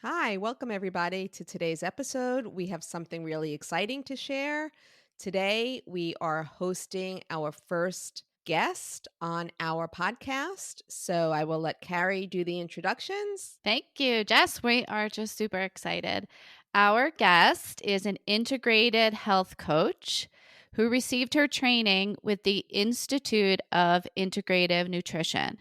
Hi, welcome everybody to today's episode. We have something really exciting to share. Today, we are hosting our first guest on our podcast. So I will let Carrie do the introductions. Thank you, Jess. We are just super excited. Our guest is an integrated health coach who received her training with the Institute of Integrative Nutrition.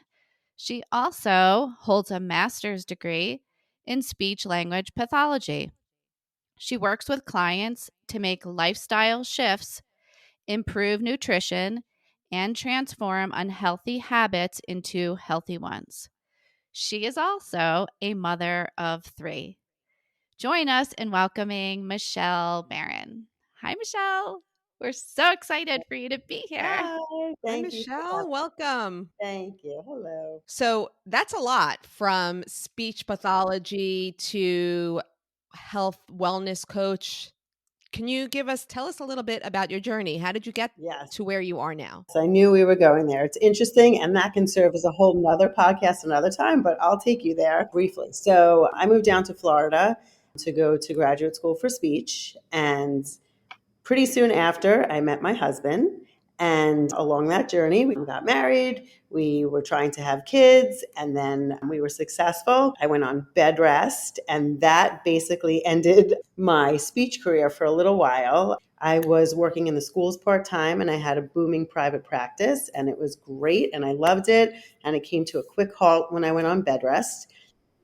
She also holds a master's degree in speech-language pathology. She works with clients to make lifestyle shifts, improve nutrition, and transform unhealthy habits into healthy ones. She is also a mother of 3. Join us in welcoming Michele Baron. Hi, Michele. We're so excited for you to be here. Hi, Hi, thank you for Michelle. having Welcome. Thank you. Hello. So that's a lot from speech pathology to health wellness coach. Can you tell us a little bit about your journey? How did you get Yes. to where you are now? So I knew we were going there. It's interesting, and that can serve as a whole nother podcast another time, but I'll take you there briefly. So I moved down to Florida to go to graduate school for speech, and pretty soon after, I met my husband. And along that journey, we got married. We were trying to have kids, and then we were successful. I went on bed rest, and that basically ended my speech career for a little while. I was working in the schools part time, and I had a booming private practice, and it was great, and I loved it. And it came to a quick halt when I went on bed rest.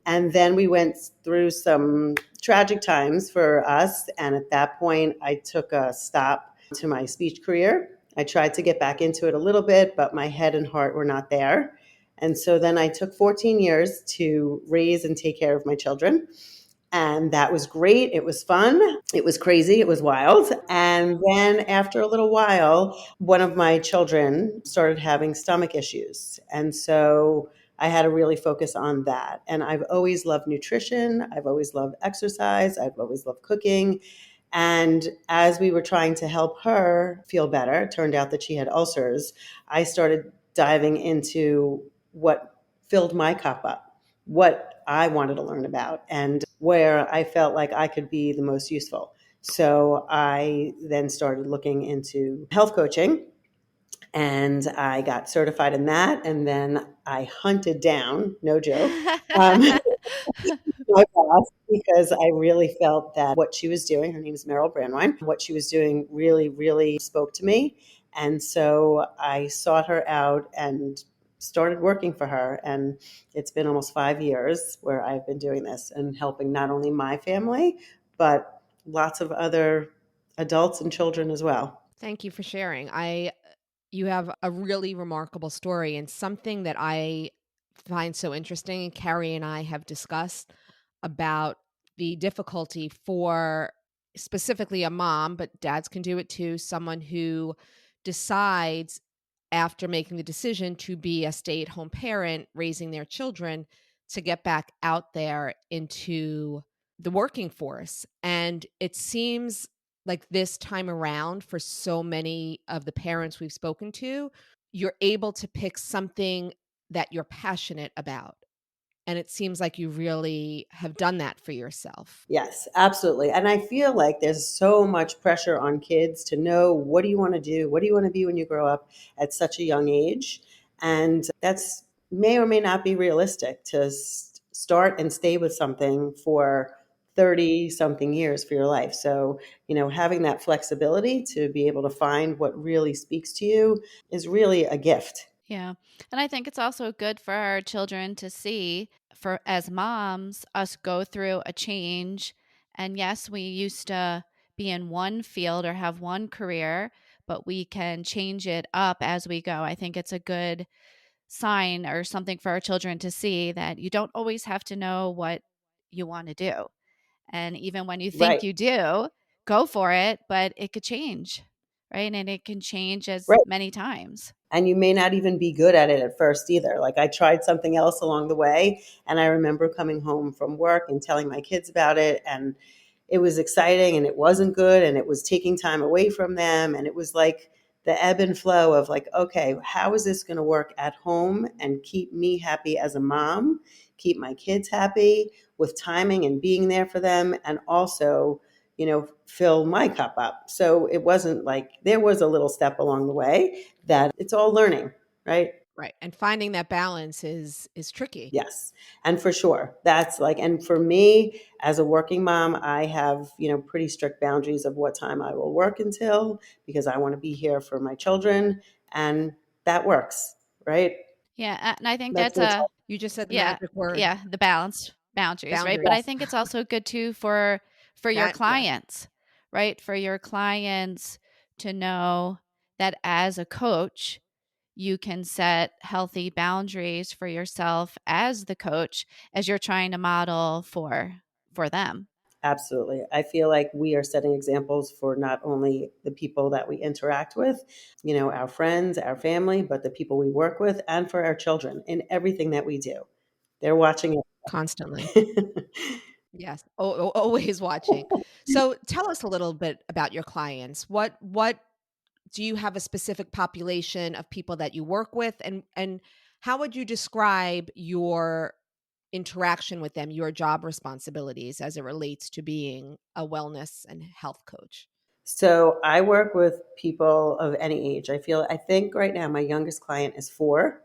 And then we went through some tragic times for us. And at that point, I took a stop to my speech career. I tried to get back into it a little bit, but my head and heart were not there. And so then I took 14 years to raise and take care of my children. And that was great. It was fun. It was crazy. It was wild. And then after a little while, one of my children started having stomach issues. And so I had to really focus on that. And I've always loved nutrition. I've always loved exercise. I've always loved cooking. And as we were trying to help her feel better, it turned out that she had ulcers. I started diving into what filled my cup up, what I wanted to learn about, and where I felt like I could be the most useful. So I then started looking into health coaching, and I got certified in that. And then I hunted down, no joke, um, my boss, because I really felt that what she was doing, her name is Meryl Brandwine, what she was doing really, really spoke to me. And so I sought her out and started working for her. And it's been almost 5 years where I've been doing this and helping not only my family, but lots of other adults and children as well. Thank you for sharing. You have a really remarkable story and something that I find so interesting, and Carrie and I have discussed about the difficulty for specifically a mom, but dads can do it too, someone who decides after making the decision to be a stay-at-home parent raising their children to get back out there into the working force. And it seems like this time around for so many of the parents we've spoken to, you're able to pick something that you're passionate about. And it seems like you really have done that for yourself. Yes, absolutely. And I feel like there's so much pressure on kids to know, what do you want to do? What do you want to be when you grow up at such a young age? And that's may or may not be realistic to start and stay with something for 30 something years for your life. So, having that flexibility to be able to find what really speaks to you is really a gift. Yeah. And I think it's also good for our children to see, for as moms, us go through a change. And yes, we used to be in one field or have one career, but we can change it up as we go. I think it's a good sign or something for our children to see that you don't always have to know what you want to do. And even when you think Right. you do, go for it, but it could change, right? And it can change as Right. many times. And you may not even be good at it at first either. Like, I tried something else along the way, and I remember coming home from work and telling my kids about it, and it was exciting and it wasn't good, and it was taking time away from them, and it was like the ebb and flow of like, okay, how is this going to work at home and keep me happy as a mom, keep my kids happy with timing and being there for them, and also, fill my cup up. So it wasn't like there was a little step along the way that it's all learning, right? Right. And finding that balance is tricky. Yes. And for sure, that's like, and for me as a working mom, I have, pretty strict boundaries of what time I will work until, because I want to be here for my children. And that works, right? Yeah, and I think That's that's no a You just said the yeah, magic word, yeah, the balance boundaries, right? But I boundaries. think it's also good too for your That yes, clients, right? For your clients to know that as a coach, you can set healthy boundaries for yourself as the coach as you're trying to model for them. absolutely. I feel like we are setting examples for not only the people that we interact with, our friends, our family, but the people we work with, and for our children in everything that we do. They're watching constantly. it. Yes, always watching. So tell us a little bit about your clients. What do you have a specific population of people that you work with, and how would you describe your interaction with them, your job responsibilities as it relates to being a wellness and health coach? So I work with people of any age. I think right now my youngest client is 4,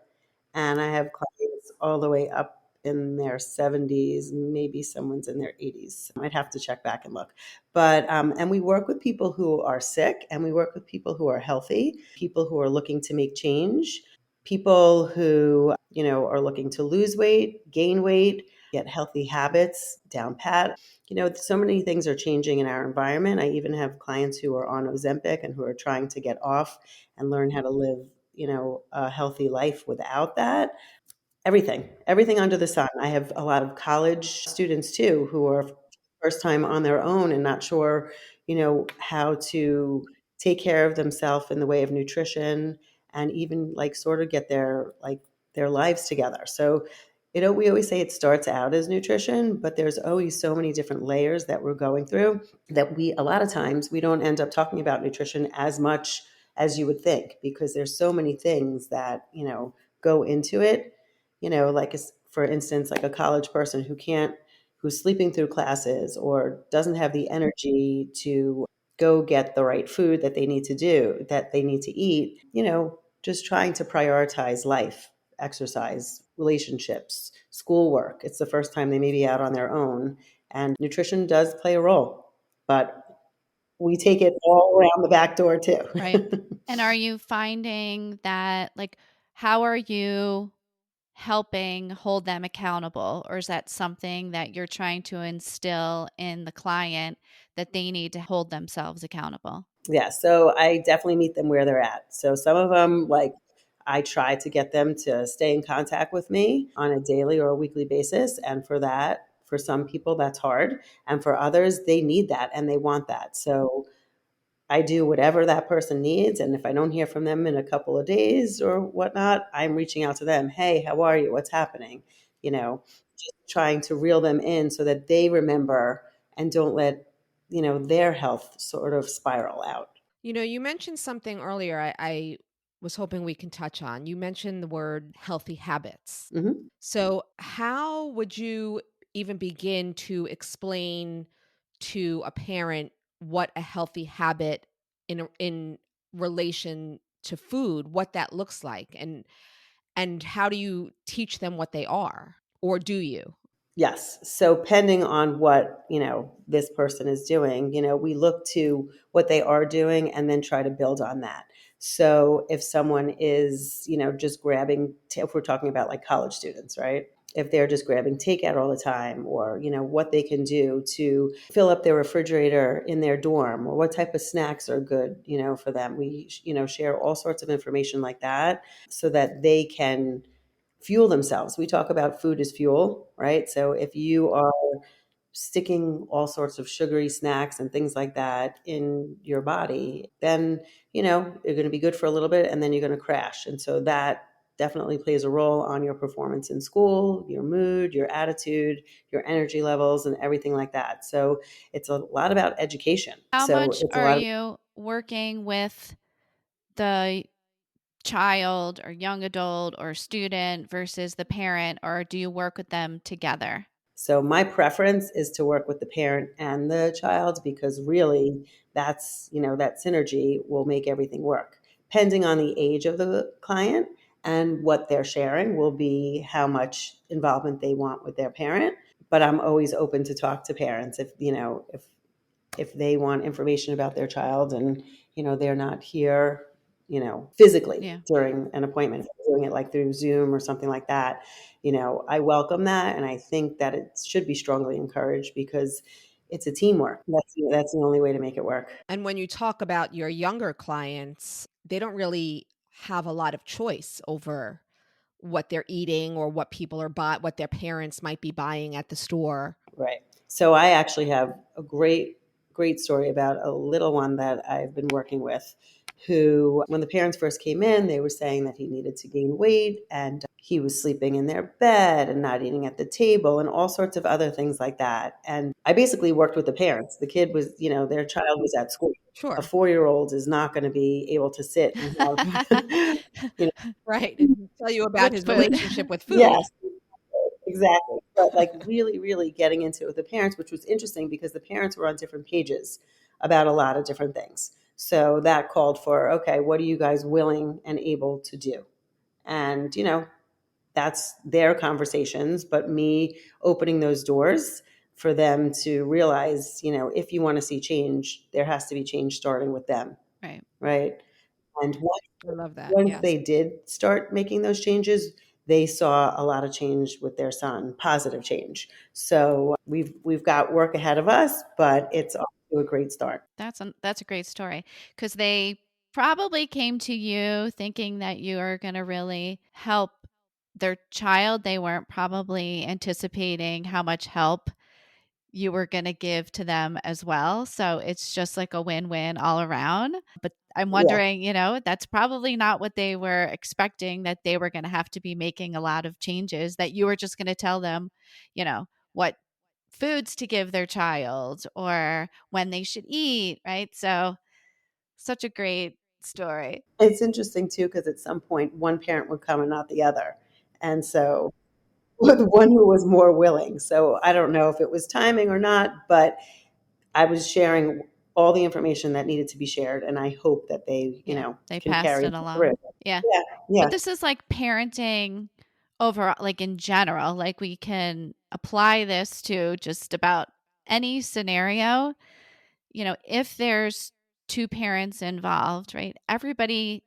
and I have clients all the way up in their 70s, maybe someone's in their 80s. I'd have to check back and look. But, and we work with people who are sick, and we work with people who are healthy, people who are looking to make change, people who, are looking to lose weight, gain weight, get healthy habits down pat. So many things are changing in our environment. I even have clients who are on Ozempic and who are trying to get off and learn how to live, a healthy life without that. Everything under the sun. I have a lot of college students too who are first time on their own and not sure, how to take care of themselves in the way of nutrition, and even like sort of get their lives together. So, we always say it starts out as nutrition, but there's always so many different layers that we're going through that a lot of times we don't end up talking about nutrition as much as you would think, because there's so many things that, go into it. Like for instance, like a college person who's sleeping through classes or doesn't have the energy to go get the right food that they need to eat, just trying to prioritize life, exercise, relationships, schoolwork. It's the first time they may be out on their own, and nutrition does play a role, but we take it all around the back door too. Right. And are you finding that, like, how are you helping hold them accountable? Or is that something that you're trying to instill in the client that they need to hold themselves accountable? Yeah, so I definitely meet them where they're at. So some of them, like, I try to get them to stay in contact with me on a daily or a weekly basis. And for some people, that's hard. And for others, they need that and they want that. So I do whatever that person needs. And if I don't hear from them in a couple of days or whatnot, I'm reaching out to them. Hey, how are you? What's happening? Just trying to reel them in so that they remember and don't let, their health sort of spiral out. You mentioned something earlier I was hoping we can touch on. You mentioned the word healthy habits. Hmm. So, how would you even begin to explain to a parent what a healthy habit in relation to food, what that looks like, and how do you teach them what they are, or do you? Yes. So pending on what, this person is doing, we look to what they are doing and then try to build on that. So if someone is, just grabbing, if we're talking about like college students, right? If they're just grabbing takeout all the time, or, what they can do to fill up their refrigerator in their dorm, or what type of snacks are good, for them. We, share all sorts of information like that so that they can fuel themselves. We talk about food as fuel, right? So if you are sticking all sorts of sugary snacks and things like that in your body, then, you're going to be good for a little bit and then you're going to crash. And so that definitely plays a role on your performance in school, your mood, your attitude, your energy levels, and everything like that. So it's a lot about education. How So much it's a are lot of, you working with the child or young adult or student versus the parent, or do you work with them together? So my preference is to work with the parent and the child because really that's, that synergy will make everything work. Depending on the age of the client and what they're sharing will be how much involvement they want with their parent. But I'm always open to talk to parents if they want information about their child and they're not here physically Yeah. during an appointment, doing it like through Zoom or something like that. I welcome that, and I think that it should be strongly encouraged because it's a teamwork. That's the only way to make it work. And when you talk about your younger clients, they don't really have a lot of choice over what they're eating or what their parents might be buying at the store. Right. So I actually have a great story about a little one that I've been working with who, when the parents first came in, they were saying that he needed to gain weight and he was sleeping in their bed and not eating at the table and all sorts of other things like that. And I basically worked with the parents. The kid was, their child was at school. A Sure. 4-year-old is not going to be able to sit and have, you Right. And tell you about With his food. relationship with food. yes, exactly. But like really, really getting into it with the parents, which was interesting because the parents were on different pages about a lot of different things. So that called for, okay, what are you guys willing and able to do? And, that's their conversations, but me opening those doors for them to realize, if you want to see change, there has to be change starting with them. Right. Right. And I love that. once Yes. they did start making those changes, they saw a lot of change with their son, positive change. So we've got work ahead of us, but it's off to a great start. That's a great story, because they probably came to you thinking that you are going to really help their child. They weren't probably anticipating how much help you were going to give to them as well. So it's just like a win-win all around. But I'm Yeah, wondering, that's probably not what they were expecting, that they were going to have to be making a lot of changes, that you were just going to tell them, what foods to give their child or when they should eat, right? So, such a great story. it's interesting too because at some point one parent would come and not the other, and so the one who was more willing. So I don't know if it was timing or not, but I was sharing all the information that needed to be shared, and I hope that they, Yeah, they can passed carry it it through. along. Yeah. Yeah, But yeah, this is like parenting overall, like in general, like we can apply this to just about any scenario. If there's two parents involved, right? Everybody,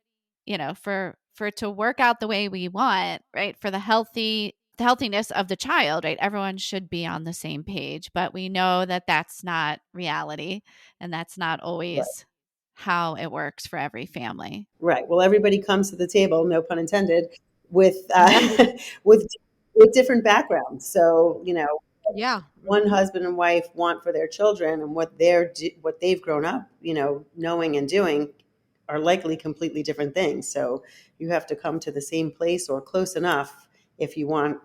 for it to work out the way we want, right? For the healthiness of the child, right? Everyone should be on the same page, but we know that that's not reality, and that's not right. always how it works for every family. Right. Well, everybody comes to the table, no pun intended, with with with different backgrounds. So, Yeah. one husband and wife want for their children and what they've grown up, knowing and doing are likely completely different things. So, you have to come to the same place or close enough if you want,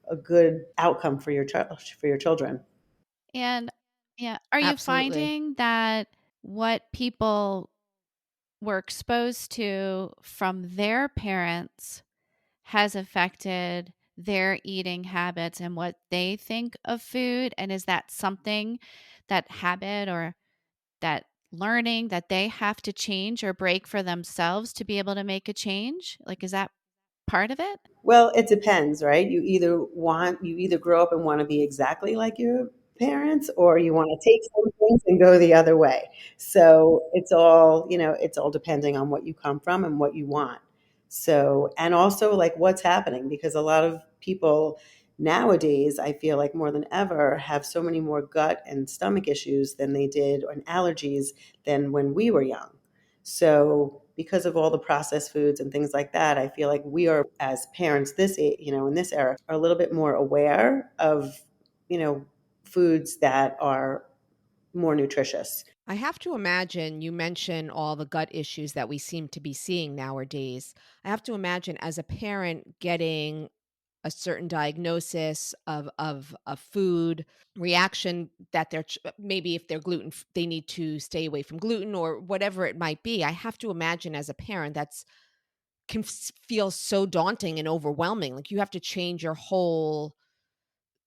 a good outcome for your children. And yeah, are you Absolutely. finding that what people were exposed to from their parents has affected their eating habits and what they think of food? And is that something, that habit or that learning, that they have to change or break for themselves to be able to make a change? Like, is that part of it? Well, it depends, right? You either grow up and want to be exactly like your parents, or you want to take some things and go the other way. So it's all depending on what you come from and what you want. So, and also like what's happening, because a lot of people nowadays, I feel like more than ever, have so many more gut and stomach issues than they did, and allergies than when we were young. So, because of all the processed foods and things like that, I feel like we are, as parents, in this era, are a little bit more aware of, you know, foods that are more nutritious. I have to imagine you mention all the gut issues that we seem to be seeing nowadays. I have to imagine as a parent getting a certain diagnosis of a food reaction that maybe if they're they need to stay away from gluten or whatever it might be. I have to imagine as a parent that's can feel so daunting and overwhelming. Like you have to change your whole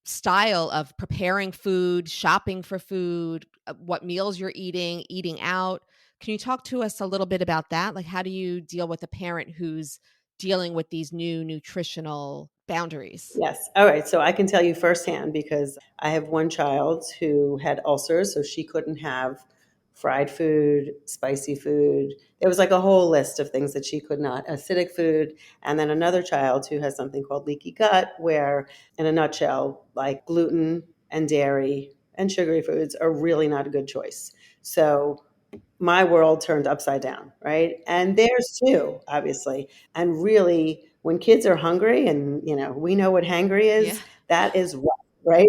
style of preparing food, shopping for food, what meals you're eating, eating out. Can you talk to us a little bit about that? Like, how do you deal with a parent who's dealing with these new nutritional boundaries? Yes. All right. So I can tell you firsthand because I have one child who had ulcers, so she couldn't have fried food, spicy food. There was like a whole list of things that she could not, acidic food. And then another child who has something called leaky gut, where, in a nutshell, like gluten and dairy and sugary foods are really not a good choice. So my world turned upside down, right? And theirs too, obviously. And really, when kids are hungry, and we know what hangry Yeah. is, that is rough, right?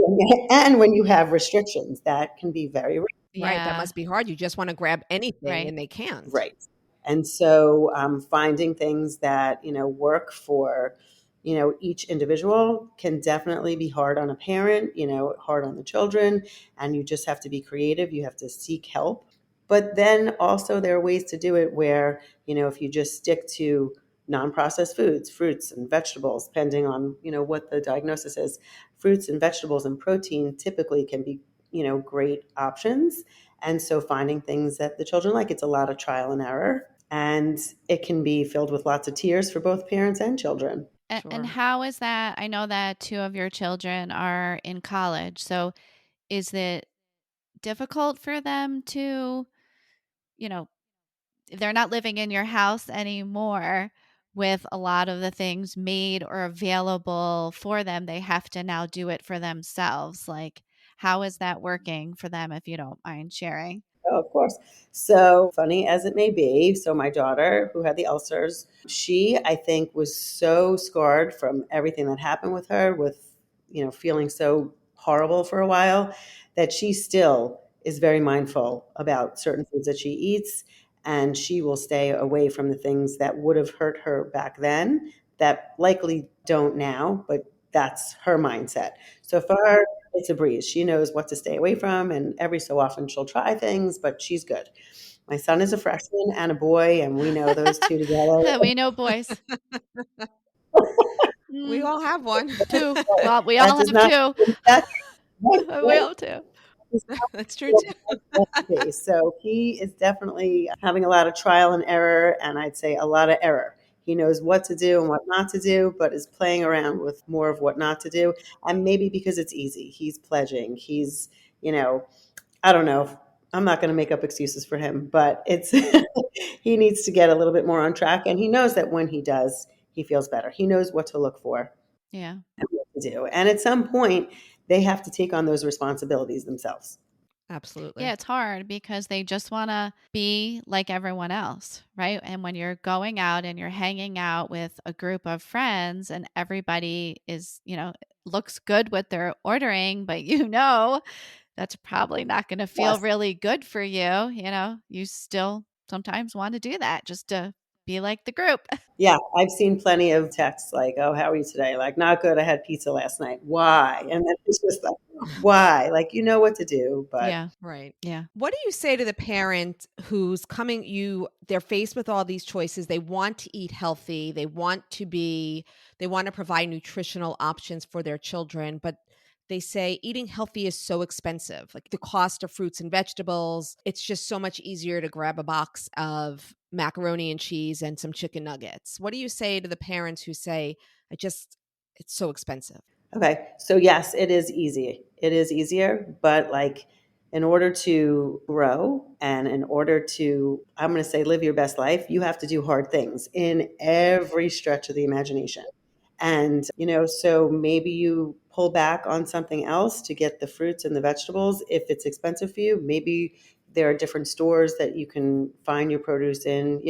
And when you have restrictions, that can be very rough. Right. That Yeah. must be hard. You just want to grab anything Right. and they can't. Right. And so finding things that, work for, each individual can definitely be hard on a parent, hard on the children. And you just have to be creative. You have to seek help. But then also there are ways to do it where, if you just stick to non-processed foods, fruits and vegetables, depending on, what the diagnosis is, fruits and vegetables and protein typically can be, great options. And so finding things that the children like, it's a lot of trial and error. And it can be filled with lots of tears for both parents and children. And Sure. how is that? I know that two of your children are in college. So is it difficult for them to, you know, if they're not living in your house anymore with a lot of the things made or available for them, they have to now do it for themselves. Like, how is that working for them, if you don't mind sharing? Oh, of course. So funny as it may be, so my daughter who had the ulcers, she, I think, was so scarred from everything that happened with her, with, feeling so horrible for a while, that she still is very mindful about certain foods that she eats. And she will stay away from the things that would have hurt her back then that likely don't now, but that's her mindset. So for her, it's a breeze. She knows what to stay away from, and every so often she'll try things, but she's good. My son is a freshman and a boy, and we know those two together. We know boys. We Mm, all have one. two. Well, we That all does have not two. that right, We right. all two. He's That's true too. recipe. So he is definitely having a lot of trial and error, and I'd say a lot of error. He knows what to do and what not to do, but is playing around with more of what not to do. And maybe because it's easy, he's pledging. He's, I don't know. I'm not going to make up excuses for him, but it's he needs to get a little bit more on track, and he knows that when he does, he feels better. He knows what to look for Yeah. and what to do. And at some point, they have to take on those responsibilities themselves. Yeah, Absolutely. it's hard because they just want to be like everyone else, right? And when you're going out and you're hanging out with a group of friends and everybody is, looks good what they're ordering, but that's probably not going to feel Yes. really good for you. You still sometimes want to do that just to be like the group. Yeah, I've seen plenty of texts like, "Oh, how are you today?" Like, "Not good. I had pizza last night." Why? And then it's just like, why? Like, you know what to do, but Yeah. Right. Yeah. What do you say to the parent who's they're faced with all these choices. They want to eat healthy. They want to provide nutritional options for their children, but they say eating healthy is so expensive. Like the cost of fruits and vegetables, it's just so much easier to grab a box of macaroni and cheese and some chicken nuggets. What do you say to the parents who say, it's so expensive? okay. So yes, it is easy. It is easier, but like in order to grow and in order to, I'm going to say, live your best life, you have to do hard things in every stretch of the imagination. And, so maybe you pull back on something else to get the fruits and the vegetables. If it's expensive for you, maybe there are different stores that you can find your produce in,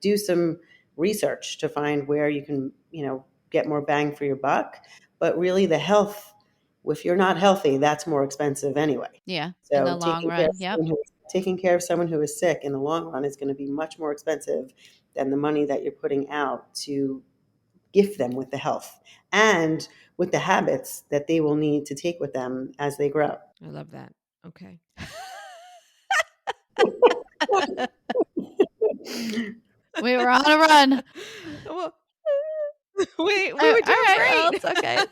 do some research to find where you can, get more bang for your buck. But really, the health, if you're not healthy, that's more expensive anyway. Yeah. In the So long run. Yep. taking care of someone who is sick in the long run is going to be much more expensive than the money that you're putting out to gift them with the health and with the habits that they will need to take with them as they grow. I love that. Okay. We were on a run. Well, we All were doing right. Well, great. it's okay.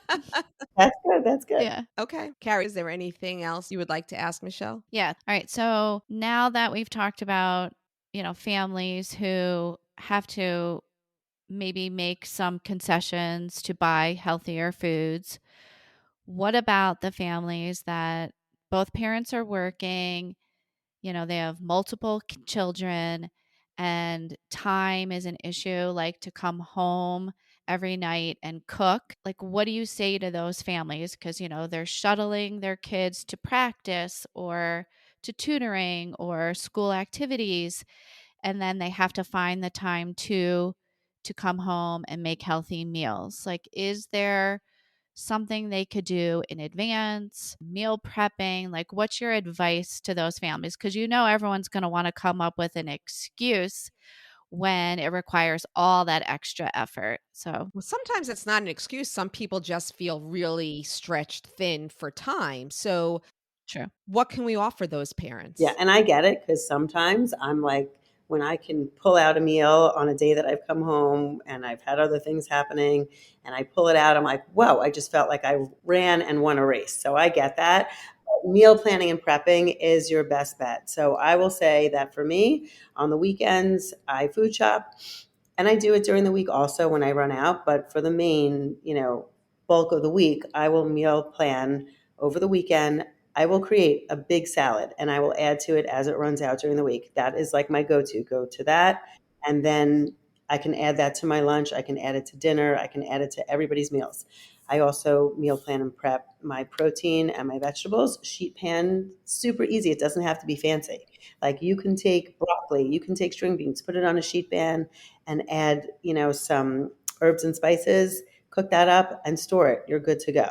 That's good. That's good. Yeah. Okay. Carrie, is there anything else you would like to ask Michele? Yeah. All right. So now that we've talked about, families who have to maybe make some concessions to buy healthier foods, what about the families that both parents are working, they have multiple children and time is an issue, like to come home every night and cook? Like, what do you say to those families? Because, they're shuttling their kids to practice or to tutoring or school activities, and then they have to find the time to come home and make healthy meals. Like, is there something they could do in advance, meal prepping? Like, what's your advice to those families? Because everyone's going to want to come up with an excuse when it requires all that extra effort. So, Well, sometimes it's not an excuse. Some people just feel really stretched thin for time. So, true. what can we offer those Yeah, parents? and I get it because sometimes I'm like, when I can pull out a meal on a day that I've come home and I've had other things happening and I pull it out, I'm like, whoa, I just felt like I ran and won a race. So I get that. But meal planning and prepping is your best bet. So I will say that for me, on the weekends, I food shop and I do it during the week also when I run out. But for the main, bulk of the week, I will meal plan over the weekend. I will create a big salad and I will add to it as it runs out during the week. That is like my go-to. Go to that. And then I can add that to my lunch. I can add it to dinner. I can add it to everybody's meals. I also meal plan and prep my protein and my vegetables. Sheet pan, super easy. It doesn't have to be fancy. Like you can take broccoli, you can take string beans, put it on a sheet pan and add, some herbs and spices, cook that up and store it. You're good to go.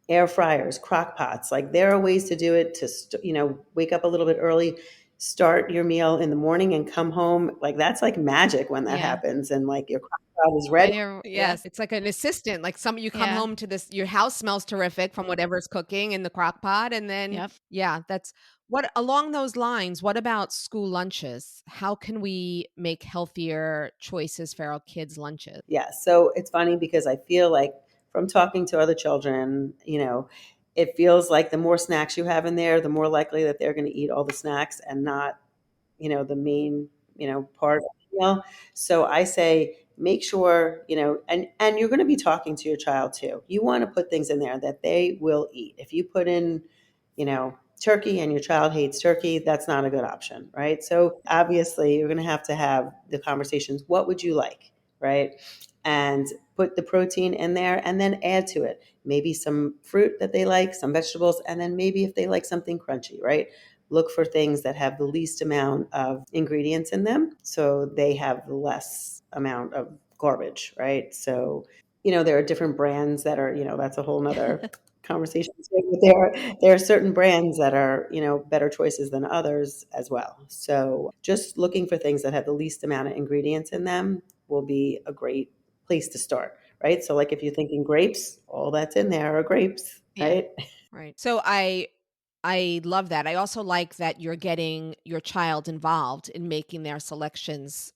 Air fryers, crock pots, like there are ways to do it to, wake up a little bit early, start your meal in the morning and come home. Like that's like magic when that Yeah. happens. And like your crock pot is ready. And you're, Yes, it's like an assistant. Like you come Yeah. home to this, your house smells terrific from whatever's cooking in the crock pot. And then, Yep. yeah, that's what along those lines. What about school lunches? How can we make healthier choices for our kids' lunches? Yeah. So it's funny because I feel like from talking to other children, it feels like the more snacks you have in there, the more likely that they're going to eat all the snacks and not the main, part of the meal. So I say, make sure, and you're going to be talking to your child too. You want to put things in there that they will eat. If you put in, turkey and your child hates turkey, that's not a good option, right? So obviously you're going to have the conversations. What would you like, right? And put the protein in there and then add to it maybe some fruit that they like, some vegetables, and then maybe if they like something crunchy, right? Look for things that have the least amount of ingredients in them so they have the less amount of garbage, right? So, there are different brands that are, that's a whole nother conversation. But there are certain brands that are, better choices than others as well. So just looking for things that have the least amount of ingredients in them will be a great place to start, right? So like if you're thinking grapes, all that's in there are grapes, Yeah. right? Right. So I love that. I also like that you're getting your child involved in making their selections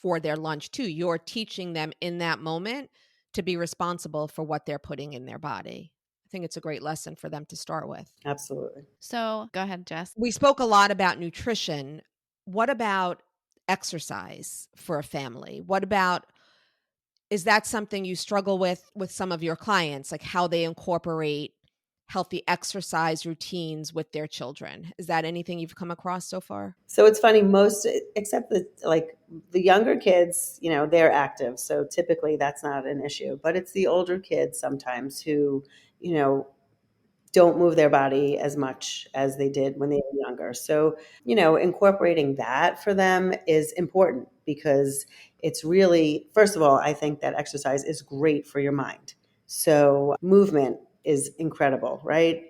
for their lunch too. You're teaching them in that moment to be responsible for what they're putting in their body. I think it's a great lesson for them to start with. Absolutely. So go ahead, Jess. We spoke a lot about nutrition. What about exercise for a family? What about is that something you struggle with some of your clients, like how they incorporate healthy exercise routines with their children? Is that anything you've come across so far? So it's funny, most except the younger kids, they're active. So typically that's not an issue. But it's the older kids sometimes who, you know, don't move their body as much as they did when they were younger. So, incorporating that for them is important because it's really, first of all, I think that exercise is great for your mind. So movement is incredible, right?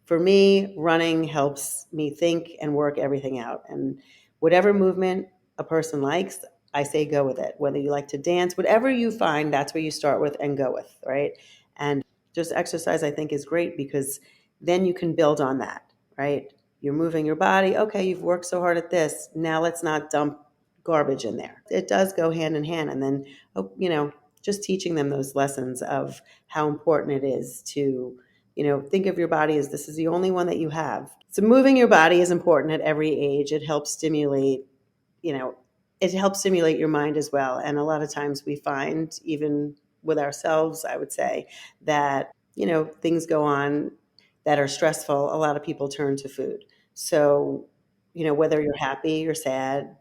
For me, running helps me think and work everything out. And whatever movement a person likes, I say go with it. Whether you like to dance, whatever you find, that's where you start with and go with, right? And just exercise, I think, is great because then you can build on that, right? You're moving your body. Okay, you've worked so hard at this. Now let's not dump garbage in there. It does go hand in hand. And then, just teaching them those lessons of how important it is to, think of your body as this is the only one that you have. So moving your body is important at every age. It helps stimulate, your mind as well. And a lot of times we find, even with ourselves, I would say, that, things go on that are stressful. A lot of people turn to food. So, whether you're happy or sad,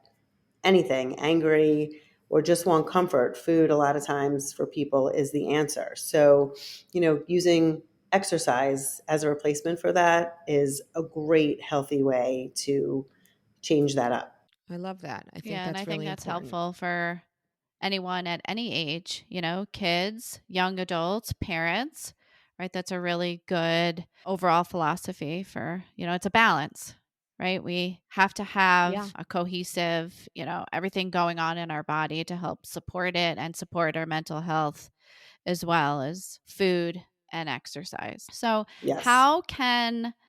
anything, angry, or just want comfort, food a lot of times for people is the answer. So, using exercise as a replacement for that is a great, healthy way to change that up. I love that. I think Yeah, and I that's think really that's important. helpful for anyone at any age, kids, young adults, parents, right? That's a really good overall philosophy for, it's a balance, right? We have to have a cohesive, everything going on in our body to help support it and support our mental health as well as food and exercise. So, Yes. how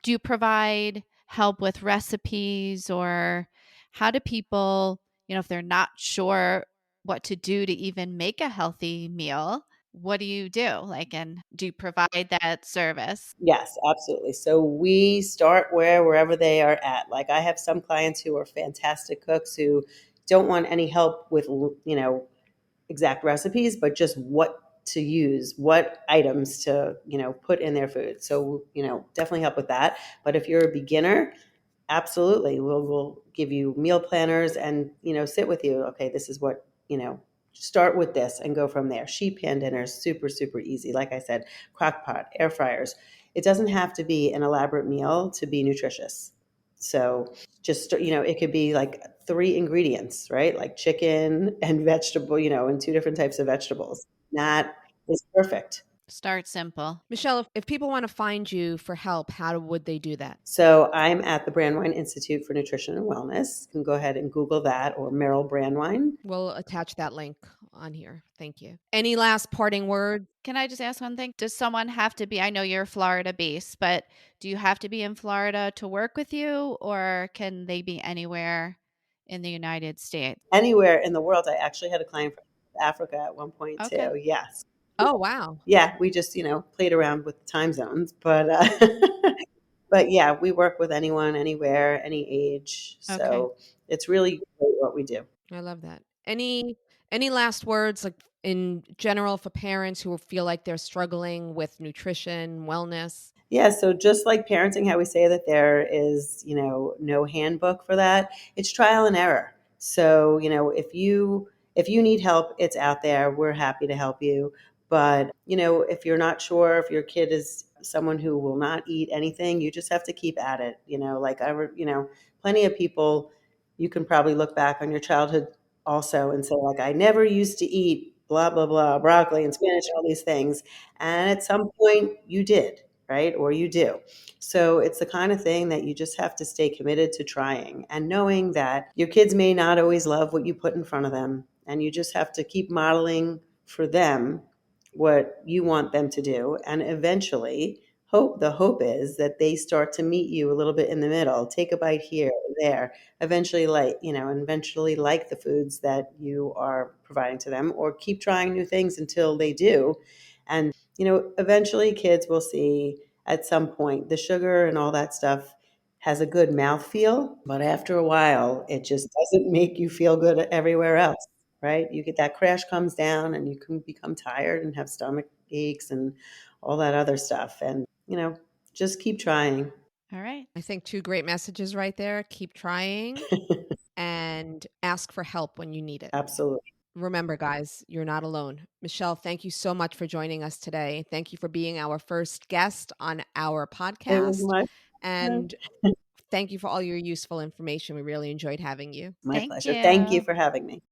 do you provide help with recipes, or how do people, if they're not sure what to do to even make a healthy meal, what do you do? And do you provide that service? Yes, absolutely. So we start wherever they are at. Like, I have some clients who are fantastic cooks who don't want any help with, exact recipes, but just what to use, what items to, put in their food. So, definitely help with that. But if you're a beginner, absolutely, we'll give you meal planners and, sit with you. Okay, this is what, start with this and go from there. Sheet pan dinners, super, super easy. Like I said, crock pot, air fryers. It doesn't have to be an elaborate meal to be nutritious. So just, it could be like 3 ingredients, right? Like chicken and vegetable, and 2 different types of vegetables. That is perfect. Start simple. Michele, if people want to find you for help, how would they do that? So I'm at the Brandwine Institute for Nutrition and Wellness. You can go ahead and Google that, or Merrill Brandwine. We'll attach that link on here. Thank you. Any last parting words? Can I just ask one thing? Does someone have to be, I know you're Florida based, but do you have to be in Florida to work with you, or can they be anywhere in the United States? Anywhere in the world. I actually had a client from Africa at one point Okay. too. Yes. Oh, wow. Yeah, we just, played around with the time zones, but but yeah, we work with anyone, anywhere, any age. Okay. So it's really great what we do. I love that. Any last words, like in general, for parents who feel like they're struggling with nutrition, wellness? Yeah, so just like parenting, how we say that there is, no handbook for that, it's trial and error. So, if you need help, it's out there. We're happy to help you. But, if you're not sure if your kid is someone who will not eat anything, you just have to keep at it. Plenty of people, you can probably look back on your childhood also and say, like, I never used to eat blah, blah, blah, broccoli and spinach, all these things. And at some point you did, right? Or you do. So it's the kind of thing that you just have to stay committed to trying and knowing that your kids may not always love what you put in front of them. And you just have to keep modeling for them what you want them to do. And eventually, the hope is that they start to meet you a little bit in the middle, take a bite here or there, eventually like the foods that you are providing to them, or keep trying new things until they do. And eventually kids will see at some point the sugar and all that stuff has a good mouthfeel, but after a while, it just doesn't make you feel good everywhere else, right? You get that crash comes down and you can become tired and have stomach aches and all that other stuff. And, just keep trying. All right. I think 2 great messages right there. Keep trying and ask for help when you need it. Absolutely. Remember, guys, you're not alone. Michele, thank you so much for joining us today. Thank you for being our first guest on our It was podcast. And thank you for all your useful information. We really enjoyed having you. my Thank pleasure. Thank you you. for having me.